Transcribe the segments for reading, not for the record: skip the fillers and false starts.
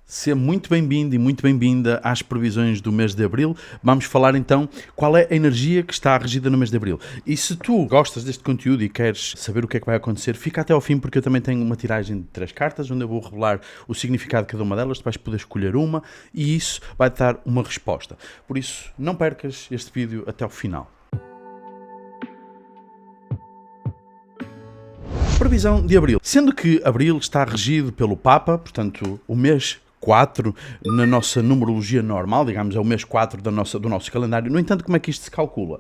Seja muito bem-vindo e muito bem-vinda às previsões do mês de Abril. Vamos falar então qual é a energia que está regida no mês de Abril. E se tu gostas deste conteúdo e queres saber o que é que vai acontecer, fica até ao fim, porque eu também tenho uma tiragem de 3 cartas onde eu vou revelar o significado de cada uma delas. Tu vais poder escolher uma e isso vai te dar uma resposta. Por isso, não percas este vídeo até ao final. Previsão de Abril. Sendo que Abril está regido pelo Papa, portanto, o mês 4 na nossa numerologia normal, digamos, é o mês 4 do nosso calendário. No entanto, como é que isto se calcula?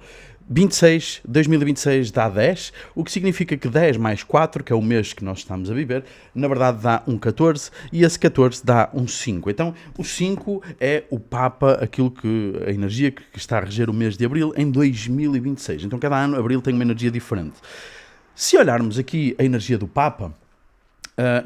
2026 dá 10, o que significa que 10 mais 4, que é o mês que nós estamos a viver, na verdade dá um 14 e esse 14 dá um 5. Então, o 5 é o Papa, a energia que está a reger o mês de Abril em 2026. Então, cada ano, Abril tem uma energia diferente. Se olharmos aqui a energia do Papa,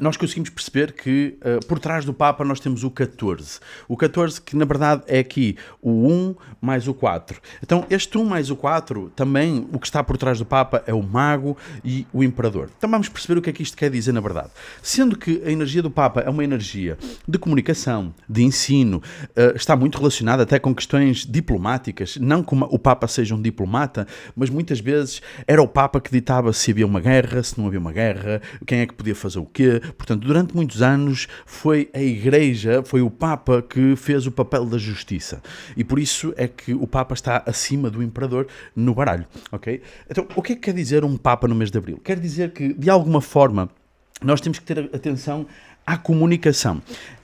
nós conseguimos perceber que por trás do Papa nós temos o 14. O 14 que na verdade é aqui o 1 mais o 4. Então este 1 mais o 4, também o que está por trás do Papa é o Mago e o Imperador. Então vamos perceber o que é que isto quer dizer na verdade. Sendo que a energia do Papa é uma energia de comunicação, de ensino, está muito relacionada até com questões diplomáticas, não que o Papa seja um diplomata, mas muitas vezes era o Papa que ditava se havia uma guerra, se não havia uma guerra, quem é que podia fazer o quê. Portanto, durante muitos anos foi a Igreja, foi o Papa que fez o papel da justiça. E por isso é que o Papa está acima do Imperador no baralho, ok? Então, o que é que quer dizer um Papa no mês de Abril? Quer dizer que, de alguma forma, nós temos que ter atenção à comunicação.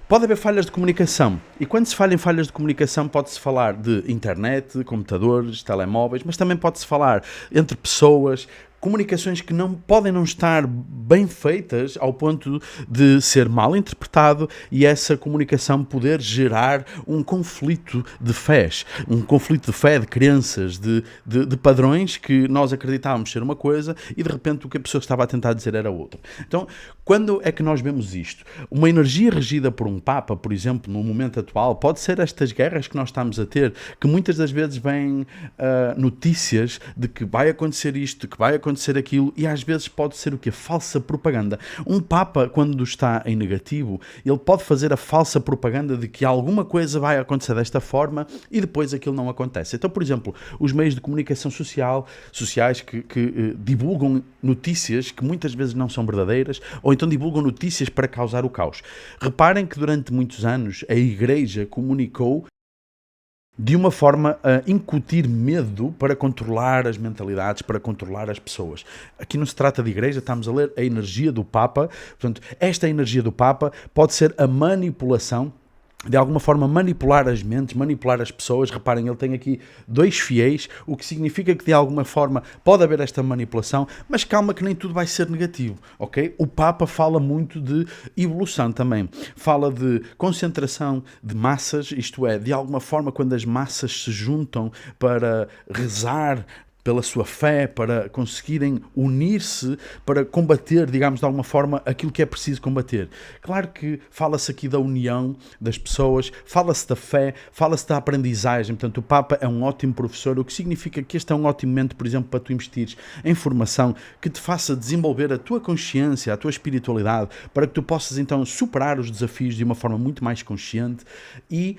Pode haver falhas de comunicação, e quando se fala em falhas de comunicação pode-se falar de internet, computadores, telemóveis, mas também pode-se falar entre pessoas, comunicações que podem não estar bem feitas ao ponto de ser mal interpretado e essa comunicação poder gerar um conflito de fés, um conflito de fé, de crenças, de padrões que nós acreditávamos ser uma coisa e de repente o que a pessoa estava a tentar dizer era outra. Então, quando é que nós vemos isto? Uma energia regida por um Papa, por exemplo, no momento atual, pode ser estas guerras que nós estamos a ter, que muitas das vezes vêm notícias de que vai acontecer isto, de que vai acontecer aquilo, e às vezes pode ser o quê? Falsa propaganda. Um Papa, quando está em negativo, ele pode fazer a falsa propaganda de que alguma coisa vai acontecer desta forma e depois aquilo não acontece. Então, por exemplo, os meios de comunicação sociais que divulgam notícias que muitas vezes não são verdadeiras, ou então divulgam notícias para causar o caos. Reparem que durante muitos anos a Igreja comunicou de uma forma a incutir medo para controlar as mentalidades, para controlar as pessoas. Aqui não se trata de igreja, estamos a ler a energia do Papa. Portanto, esta energia do Papa pode ser a manipulação, de alguma forma manipular as mentes, manipular as pessoas. Reparem, ele tem aqui 2 fiéis, o que significa que de alguma forma pode haver esta manipulação, mas calma que nem tudo vai ser negativo, ok? O Papa fala muito de evolução também, fala de concentração de massas, isto é, de alguma forma quando as massas se juntam para rezar pela sua fé, para conseguirem unir-se, para combater, digamos, de alguma forma, aquilo que é preciso combater. Claro que fala-se aqui da união das pessoas, fala-se da fé, fala-se da aprendizagem. Portanto, o Papa é um ótimo professor, o que significa que este é um ótimo momento, por exemplo, para tu investires em formação que te faça desenvolver a tua consciência, a tua espiritualidade, para que tu possas, então, superar os desafios de uma forma muito mais consciente. E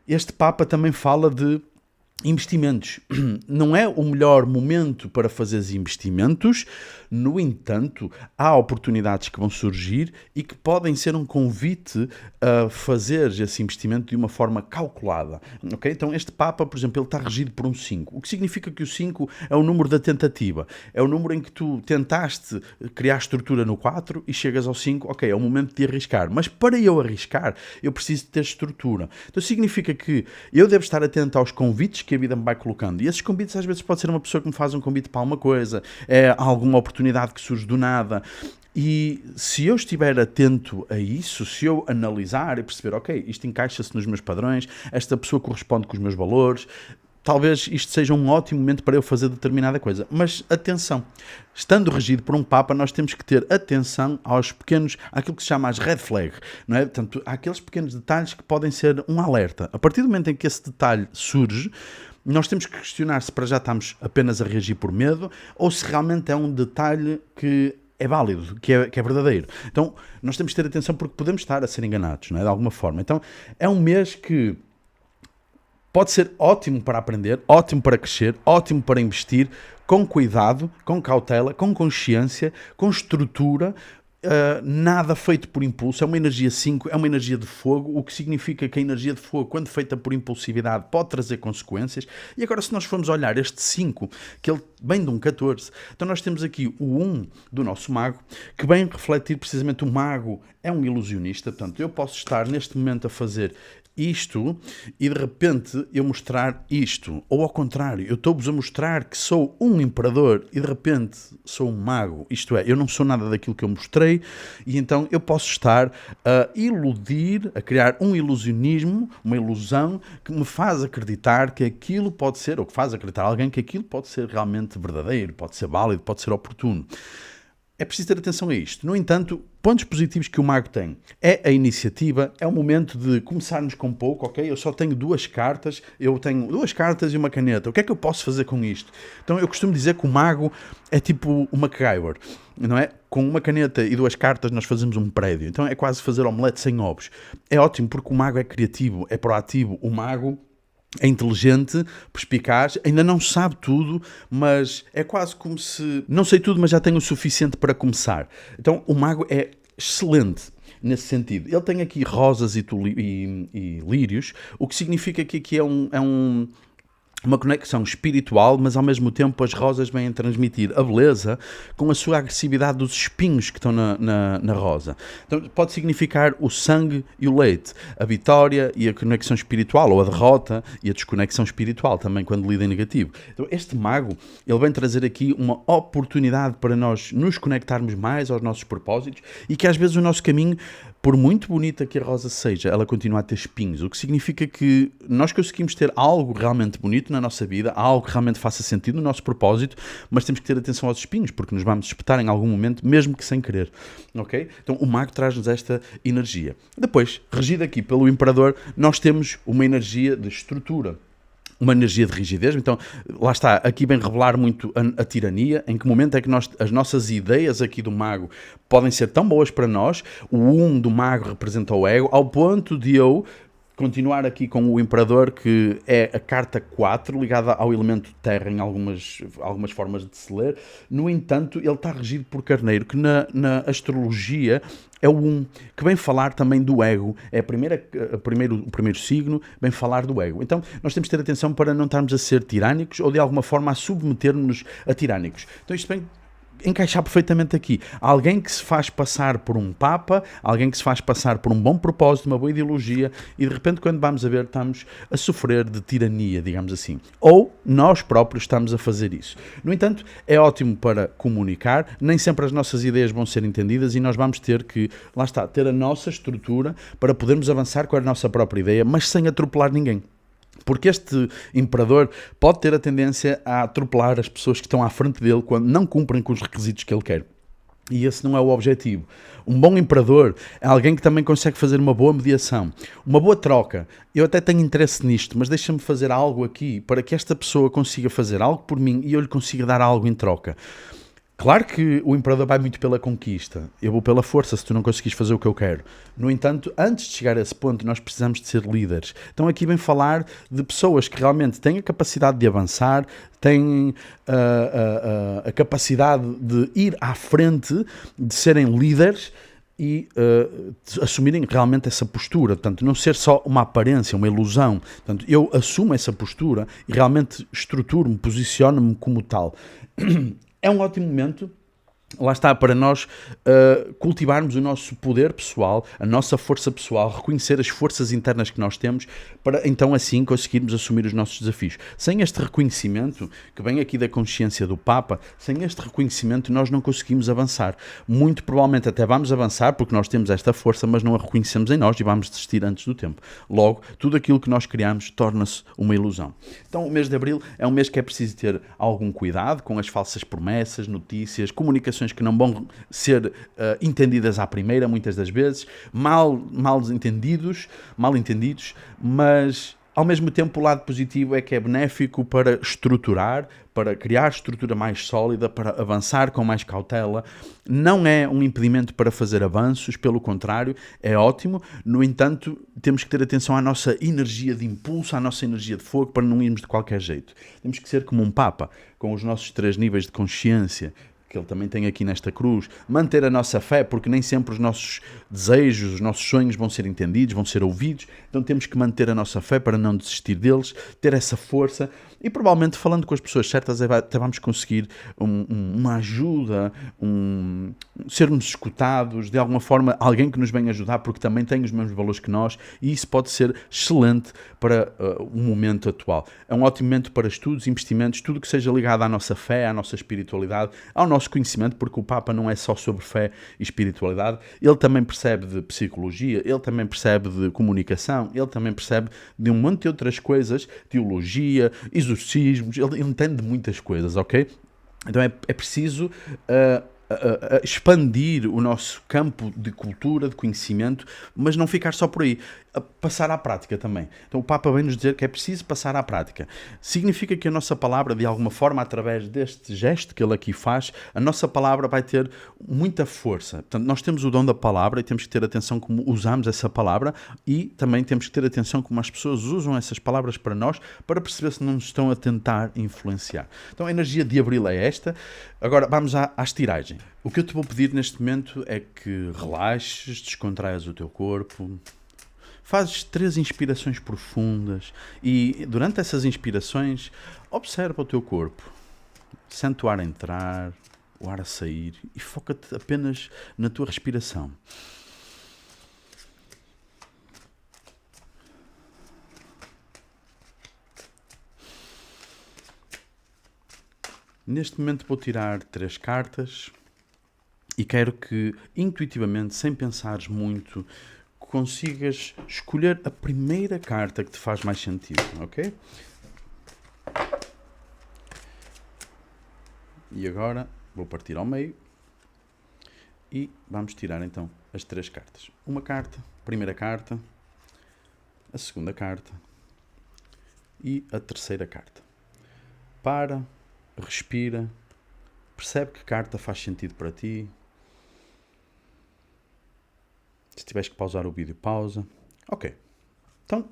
este Papa também fala de investimentos. Não é o melhor momento para fazer investimentos, no entanto, há oportunidades que vão surgir e que podem ser um convite a fazer esse investimento de uma forma calculada. Okay? Então, este Papa, por exemplo, ele está regido por um 5, o que significa que o 5 é o número da tentativa. É o número em que tu tentaste criar estrutura no 4 e chegas ao 5, ok, é o momento de arriscar. Mas para eu arriscar, eu preciso ter estrutura. Então, significa que eu devo estar atento aos convites que a vida me vai colocando. E esses convites às vezes pode ser uma pessoa que me faz um convite para alguma coisa, é alguma oportunidade que surge do nada. E se eu estiver atento a isso, se eu analisar e perceber, ok, isto encaixa-se nos meus padrões, esta pessoa corresponde com os meus valores, talvez isto seja um ótimo momento para eu fazer determinada coisa. Mas atenção, estando regido por um Papa, nós temos que ter atenção àquilo que se chama as red flag, não é? Portanto, há aqueles pequenos detalhes que podem ser um alerta. A partir do momento em que esse detalhe surge, nós temos que questionar se para já estamos apenas a reagir por medo ou se realmente é um detalhe que é válido, que é verdadeiro. Então, nós temos que ter atenção porque podemos estar a ser enganados, não é? De alguma forma. Então, é um mês que pode ser ótimo para aprender, ótimo para crescer, ótimo para investir, com cuidado, com cautela, com consciência, com estrutura, nada feito por impulso. É uma energia 5, é uma energia de fogo, o que significa que a energia de fogo, quando feita por impulsividade, pode trazer consequências. E agora, se nós formos olhar este 5, que ele vem de um 14, então nós temos aqui o 1 do nosso mago, que vem refletir precisamente o mago é um ilusionista. Portanto, eu posso estar neste momento a fazer isto e de repente eu mostrar isto, ou ao contrário, eu estou-vos a mostrar que sou um imperador e de repente sou um mago, isto é, eu não sou nada daquilo que eu mostrei, e então eu posso estar a iludir, a criar um ilusionismo, uma ilusão que me faz acreditar que aquilo pode ser, ou que faz acreditar alguém que aquilo pode ser realmente verdadeiro, pode ser válido, pode ser oportuno. É preciso ter atenção a isto. No entanto, pontos positivos que o mago tem é a iniciativa, é o momento de começarmos com pouco, ok? Eu só tenho 2 cartas, eu tenho 2 cartas e uma caneta. O que é que eu posso fazer com isto? Então eu costumo dizer que o mago é tipo o MacGyver, não é? Com uma caneta e 2 cartas nós fazemos um prédio. Então é quase fazer omelete sem ovos. É ótimo porque o mago é criativo, é proativo. O mago é inteligente, perspicaz, ainda não sabe tudo, mas é quase como se... Não sei tudo, mas já tenho o suficiente para começar. Então, o mago é excelente nesse sentido. Ele tem aqui rosas e lírios, o que significa que aqui é uma conexão espiritual, mas ao mesmo tempo as rosas vêm a transmitir a beleza com a sua agressividade dos espinhos que estão na rosa. Então pode significar o sangue e o leite, a vitória e a conexão espiritual, ou a derrota e a desconexão espiritual, também quando lida em negativo. Então este mago, ele vem trazer aqui uma oportunidade para nós nos conectarmos mais aos nossos propósitos e que às vezes o nosso caminho, por muito bonita que a rosa seja, ela continua a ter espinhos, o que significa que nós conseguimos ter algo realmente bonito na nossa vida, algo que realmente faça sentido no nosso propósito, mas temos que ter atenção aos espinhos, porque nos vamos espetar em algum momento, mesmo que sem querer, ok? Então o mago traz-nos esta energia. Depois, regido aqui pelo imperador, nós temos uma energia de estrutura, uma energia de rigidez. Então, lá está, aqui vem revelar muito a tirania, em que momento é que as nossas ideias aqui do mago podem ser tão boas para nós, o 1 do mago representa o ego, ao ponto de eu continuar aqui com o imperador, que é a carta 4, ligada ao elemento terra em algumas formas de se ler. No entanto, ele está regido por carneiro, que na astrologia é o 1, que vem falar também do ego. É o primeiro signo, vem falar do ego. Então, nós temos que ter atenção para não estarmos a ser tirânicos ou de alguma forma a submeter-nos a tirânicos. Então, isto vem encaixar perfeitamente aqui. Alguém que se faz passar por um papa, alguém que se faz passar por um bom propósito, uma boa ideologia, e de repente quando vamos a ver estamos a sofrer de tirania, digamos assim. Ou nós próprios estamos a fazer isso. No entanto, é ótimo para comunicar, nem sempre as nossas ideias vão ser entendidas e nós vamos ter que, lá está, ter a nossa estrutura para podermos avançar com a nossa própria ideia, mas sem atropelar ninguém. Porque este imperador pode ter a tendência a atropelar as pessoas que estão à frente dele quando não cumprem com os requisitos que ele quer. E esse não é o objetivo. Um bom imperador é alguém que também consegue fazer uma boa mediação, uma boa troca. Eu até tenho interesse nisto, mas deixa-me fazer algo aqui para que esta pessoa consiga fazer algo por mim e eu lhe consiga dar algo em troca. Claro que o imperador vai muito pela conquista. Eu vou pela força se tu não conseguires fazer o que eu quero. No entanto, antes de chegar a esse ponto, nós precisamos de ser líderes. Então aqui vem falar de pessoas que realmente têm a capacidade de avançar, têm a capacidade de ir à frente, de serem líderes e assumirem realmente essa postura. Portanto, não ser só uma aparência, uma ilusão. Portanto, eu assumo essa postura e realmente estruturo-me, posiciono-me como tal. É um ótimo momento, lá está, para nós cultivarmos o nosso poder pessoal, a nossa força pessoal, reconhecer as forças internas que nós temos, para então assim conseguirmos assumir os nossos desafios. Sem este reconhecimento, que vem aqui da consciência do Papa, sem este reconhecimento nós não conseguimos avançar. Muito provavelmente até vamos avançar porque nós temos esta força, mas não a reconhecemos em nós e vamos desistir antes do tempo. Logo, tudo aquilo que nós criamos torna-se uma ilusão. Então o mês de Abril é um mês que é preciso ter algum cuidado com as falsas promessas, notícias, comunicações que não vão ser entendidas à primeira, muitas das vezes, mal entendidos, mas Ao mesmo tempo, o lado positivo é que é benéfico para estruturar, para criar estrutura mais sólida, para avançar com mais cautela. Não é um impedimento para fazer avanços, pelo contrário, é ótimo. No entanto, temos que ter atenção à nossa energia de impulso, à nossa energia de fogo, para não irmos de qualquer jeito. Temos que ser como um Papa, com os nossos 3 níveis de consciência, que ele também tem aqui nesta cruz, manter a nossa fé, porque nem sempre os nossos desejos, os nossos sonhos vão ser entendidos, vão ser ouvidos, então temos que manter a nossa fé para não desistir deles, ter essa força, e provavelmente falando com as pessoas certas até vamos conseguir uma ajuda, sermos escutados, de alguma forma alguém que nos venha ajudar, porque também tem os mesmos valores que nós, e isso pode ser excelente para o momento atual. É um ótimo momento para estudos, investimentos, tudo que seja ligado à nossa fé, à nossa espiritualidade, ao nosso conhecimento, porque o Papa não é só sobre fé e espiritualidade, ele também percebe de psicologia, ele também percebe de comunicação, ele também percebe de um monte de outras coisas, teologia, exorcismos, ele entende de muitas coisas, ok? Então é preciso expandir o nosso campo de cultura, de conhecimento, mas não ficar só por aí. Passar à prática também. Então o Papa vem nos dizer que é preciso passar à prática. Significa que a nossa palavra, de alguma forma, através deste gesto que ele aqui faz, a nossa palavra vai ter muita força. Portanto, nós temos o dom da palavra e temos que ter atenção como usamos essa palavra e também temos que ter atenção como as pessoas usam essas palavras para nós, para perceber se não nos estão a tentar influenciar. Então a energia de Abril é esta. Agora vamos à estiragem. O que eu te vou pedir neste momento é que relaxes, descontraias o teu corpo. Fazes 3 inspirações profundas e durante essas inspirações observa o teu corpo. Sente o ar a entrar, o ar a sair e foca-te apenas na tua respiração. Neste momento vou tirar 3 cartas e quero que intuitivamente, sem pensares muito, consigas escolher a primeira carta que te faz mais sentido, ok? E agora vou partir ao meio e vamos tirar então as 3 cartas. Uma carta, primeira carta, a segunda carta e a terceira carta. Para, respira, percebe que carta faz sentido para ti. Se tiveres que pausar o vídeo, pausa. Ok. Então,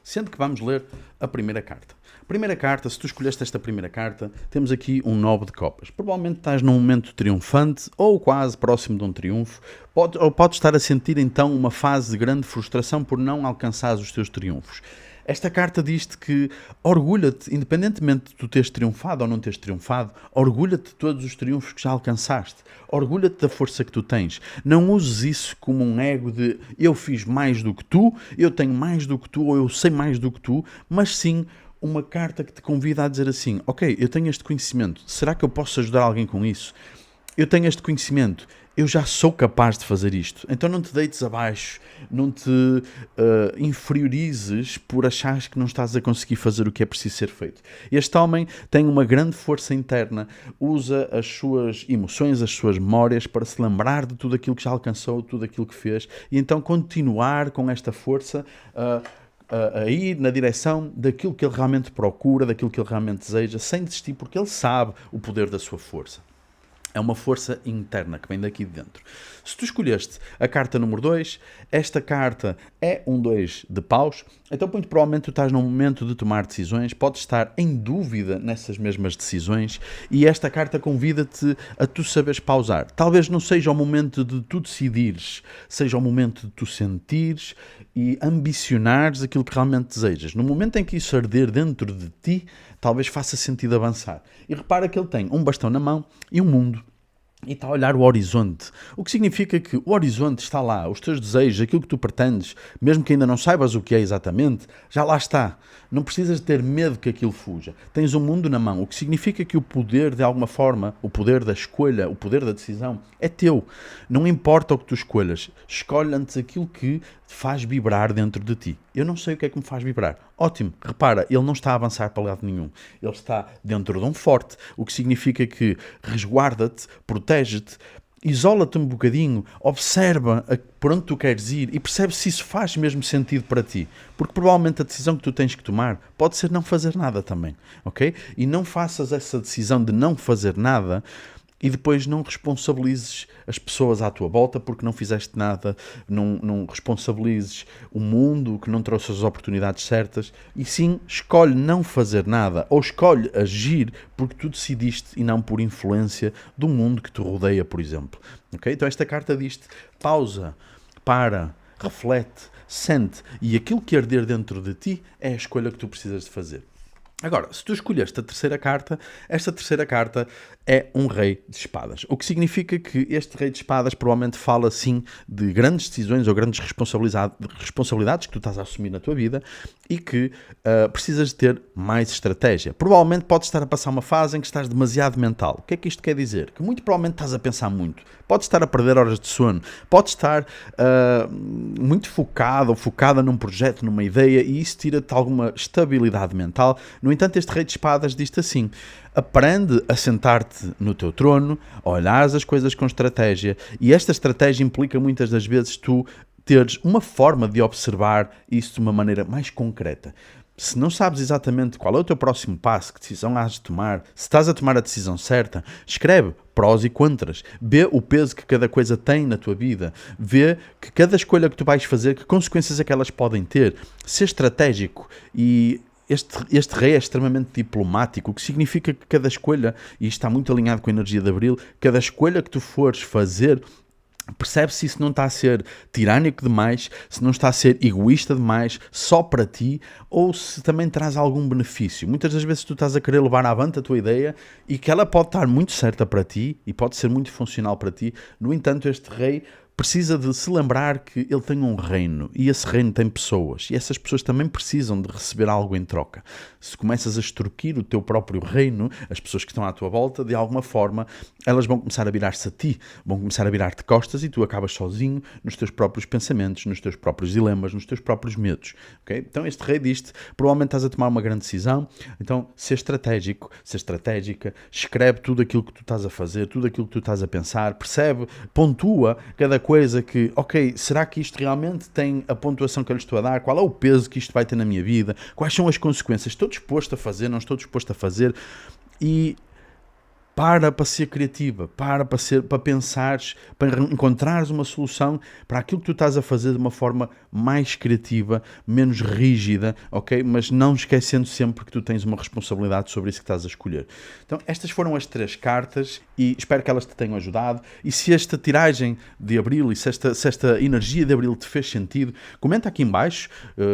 sendo que vamos ler a primeira carta. Primeira carta, se tu escolheste esta primeira carta, temos aqui um 9 de copas. Provavelmente estás num momento triunfante ou quase próximo de um triunfo. Ou podes estar a sentir então uma fase de grande frustração por não alcançar os teus triunfos. Esta carta diz-te que orgulha-te, independentemente de tu teres triunfado ou não teres triunfado, orgulha-te de todos os triunfos que já alcançaste. Orgulha-te da força que tu tens. Não uses isso como um ego de eu fiz mais do que tu, eu tenho mais do que tu ou eu sei mais do que tu, mas sim uma carta que te convida a dizer assim, ok, eu tenho este conhecimento, será que eu posso ajudar alguém com isso? Eu tenho este conhecimento, eu já sou capaz de fazer isto. Então não te deites abaixo, não te inferiorizes por achares que não estás a conseguir fazer o que é preciso ser feito. Este homem tem uma grande força interna, usa as suas emoções, as suas memórias para se lembrar de tudo aquilo que já alcançou, tudo aquilo que fez, e então continuar com esta força a ir na direção daquilo que ele realmente procura, daquilo que ele realmente deseja, sem desistir, porque ele sabe o poder da sua força. É uma força interna que vem daqui de dentro. Se tu escolheste a carta número 2, esta carta é um 2 de paus, então muito provavelmente tu estás num momento de tomar decisões, podes estar em dúvida nessas mesmas decisões e esta carta convida-te a tu saberes pausar. Talvez não seja o momento de tu decidires, seja o momento de tu sentires e ambicionares aquilo que realmente desejas. No momento em que isso arder dentro de ti, talvez faça sentido avançar. E repara que ele tem um bastão na mão e um mundo. E está a olhar o horizonte. O que significa que o horizonte está lá, os teus desejos, aquilo que tu pretendes, mesmo que ainda não saibas o que é exatamente, já lá está. Não precisas ter medo que aquilo fuja. Tens um mundo na mão, o que significa que o poder, de alguma forma, o poder da escolha, o poder da decisão, é teu. Não importa o que tu escolhas, escolhe antes aquilo que te faz vibrar dentro de ti. Eu não sei o que é que me faz vibrar. Ótimo, repara, ele não está a avançar para lado nenhum. Ele está dentro de um forte, o que significa que resguarda-te, protege-te Isola-te um bocadinho, observa por onde tu queres ir e percebe se isso faz mesmo sentido para ti. Porque provavelmente a decisão que tu tens que tomar pode ser não fazer nada também, ok? E não faças essa decisão de não fazer nada e depois não responsabilizes as pessoas à tua volta porque não fizeste nada, não responsabilizes o mundo que não trouxe as oportunidades certas, e sim escolhe não fazer nada ou escolhe agir porque tu decidiste e não por influência do mundo que te rodeia, por exemplo. Okay? Então esta carta diz-te: pausa, para, reflete, sente, e aquilo que arder dentro de ti é a escolha que tu precisas de fazer. Agora, se tu escolheste a terceira carta, esta terceira carta é um rei de espadas. O que significa que este rei de espadas provavelmente fala, sim, de grandes decisões ou grandes responsabilidades que tu estás a assumir na tua vida e que precisas de ter mais estratégia. Provavelmente podes estar a passar uma fase em que estás demasiado mental. O que é que isto quer dizer? Que muito provavelmente estás a pensar muito. Podes estar a perder horas de sono. Podes estar muito focado ou focada num projeto, numa ideia, e isso tira-te alguma estabilidade mental. No entanto, este rei de espadas diz-te assim: aprende a sentar-te no teu trono, a olhares as coisas com estratégia, e esta estratégia implica muitas das vezes tu teres uma forma de observar isso de uma maneira mais concreta. Se não sabes exatamente qual é o teu próximo passo, que decisão has de tomar, se estás a tomar a decisão certa, escreve prós e contras, vê o peso que cada coisa tem na tua vida, vê que cada escolha que tu vais fazer, que consequências é que elas podem ter, ser estratégico. E este rei é extremamente diplomático, o que significa que cada escolha, e isto está muito alinhado com a energia de Abril, cada escolha que tu fores fazer, percebe se isso não está a ser tirânico demais, se não está a ser egoísta demais, só para ti, ou se também traz algum benefício. Muitas das vezes tu estás a querer levar avante a tua ideia e que ela pode estar muito certa para ti e pode ser muito funcional para ti. No entanto, este rei precisa de se lembrar que ele tem um reino e esse reino tem pessoas e essas pessoas também precisam de receber algo em troca. Se começas a extorquir o teu próprio reino, as pessoas que estão à tua volta, de alguma forma, elas vão começar a virar-se a ti, vão começar a virar-te costas e tu acabas sozinho nos teus próprios pensamentos, nos teus próprios dilemas, nos teus próprios medos. Okay? Então este rei diz-te, provavelmente estás a tomar uma grande decisão, então ser estratégico, ser estratégica, escreve tudo aquilo que tu estás a fazer, tudo aquilo que tu estás a pensar, percebe, pontua cada coisa que, ok, será que isto realmente tem a pontuação que eu lhe estou a dar? Qual é o peso que isto vai ter na minha vida? Quais são as consequências? Estou disposto a fazer? Não estou disposto a fazer? E para ser criativa, para pensares, para encontrares uma solução para aquilo que tu estás a fazer de uma forma mais criativa, menos rígida, ok? Mas não esquecendo sempre que tu tens uma responsabilidade sobre isso que estás a escolher. Então, estas foram as 3 cartas e espero que elas te tenham ajudado. E se esta tiragem de Abril e se esta energia de Abril te fez sentido, comenta aqui em baixo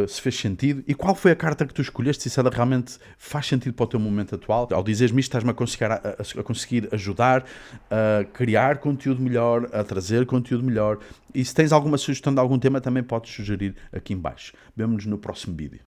se fez sentido e qual foi a carta que tu escolheste, se ela realmente faz sentido para o teu momento atual. Ao dizeres-me isto, estás-me a conseguir ajudar a criar conteúdo melhor, a trazer conteúdo melhor. E se tens alguma sugestão de algum tema, também podes sugerir aqui em baixo. Vemo-nos no próximo vídeo.